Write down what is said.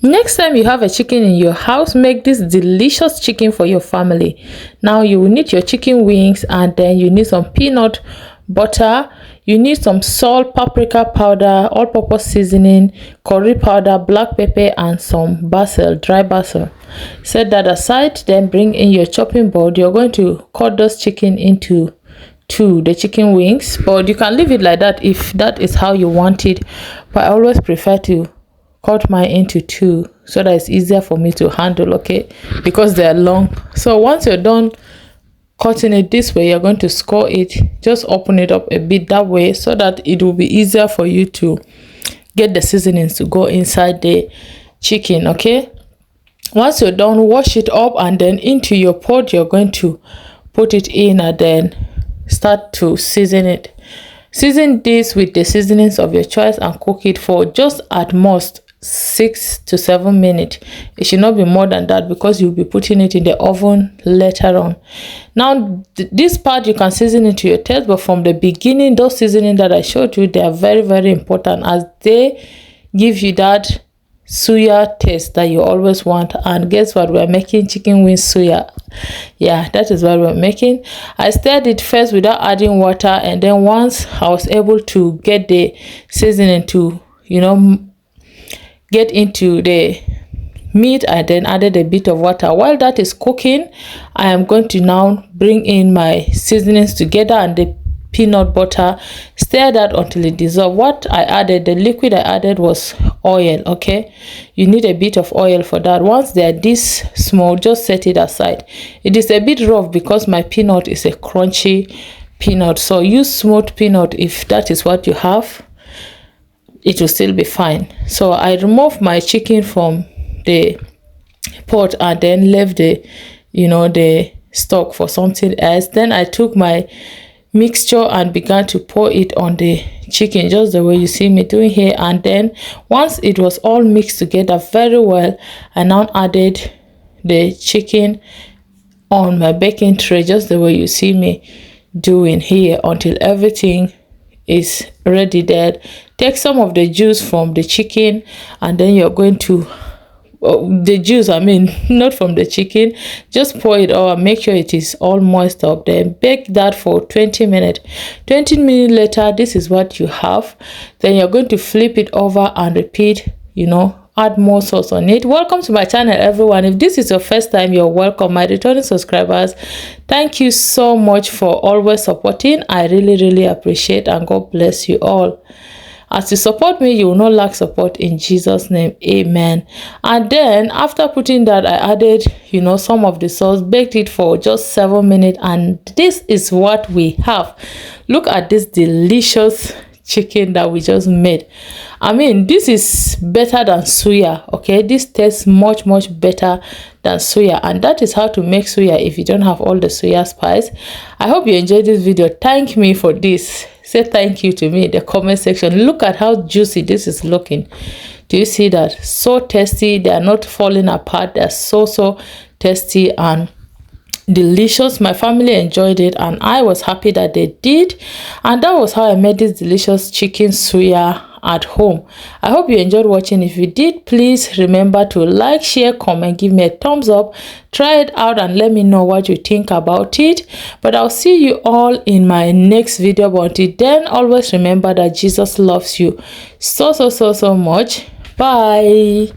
Next time you have a chicken in your house, make this delicious chicken for your family. Now you will need your chicken wings, and then you need some peanut butter, you need some salt, paprika powder, all-purpose seasoning, curry powder, black pepper, and some basil, dry basil. Set that aside, then bring in your chopping board. You're going to cut those chicken into the chicken wings, but you can leave it like that if that is how you want it, but I always prefer to cut mine into 2 so that it's easier for me to handle, okay, because they are long. So once you're done cutting it this way, you're going to score it, just open it up a bit that way so that it will be easier for you to get the seasonings to go inside the chicken, okay. Once you're done, wash it up, and then into your pot you're going to put it in, and then start to season it. Season this with the seasonings of your choice and cook it for just at most 6 to 7 minutes. It should not be more than that because you'll be putting it in the oven later on. Now this part you can season it to your taste, but from the beginning, those seasonings that I showed you, they are very, very important, as they give you that suya taste that you always want. And guess what, we're making chicken wing suya. Yeah, that is what we're making. I stirred it first without adding water, and then once I was able to get the seasoning to, you know, get into the meat, I then added a bit of water. While that is cooking, I am going to now bring in my seasonings together and the peanut butter, stir that until it dissolves. What I added, the liquid I added was oil, okay. You need a bit of oil for that. Once they are this small, just set it aside. It is a bit rough because my peanut is a crunchy peanut, so use smooth peanut if that is what you have. It will still be fine. So I removed my chicken from the pot and then left the, you know, the stock for something else. Then I took my mixture and began to pour it on the chicken, just the way you see me doing here. And then once it was all mixed together very well, I now added the chicken on my baking tray, just the way you see me doing here, until everything is ready. There, take some of the juice from the chicken, and then you're going to the juice, I mean, not from the chicken, just pour it over, make sure it is all moist up. Then bake that for 20 minutes. 20 minutes later, this is what you have. Then you're going to flip it over and repeat, you know, add more sauce on it. Welcome to my channel, everyone. If this is your first time, you're welcome. My returning subscribers, thank you so much for always supporting. I really appreciate, and God bless you all. As you support me, you will not lack support in Jesus' name. Amen. And then after putting that, I added, you know, some of the sauce, baked it for just 7 minutes, and this is what we have. Look at this delicious chicken that we just made. I mean, this is better than suya, okay. This tastes much better than suya, and that is how to make suya if you don't have all the suya spice. I hope you enjoyed this video. Thank me for this. Say thank you to me in the comment section. Look at how juicy this is looking. Do you see that? So tasty. They are not falling apart. They're so tasty and delicious. My family enjoyed it, and I was happy that they did. And that was how I made this delicious chicken suya at home. I hope you enjoyed watching. If you did, please remember to like, share, comment, give me a thumbs up. Try it out and let me know what you think about it. But I'll see you all in my next video. But until then, always remember that Jesus loves you so much. Bye.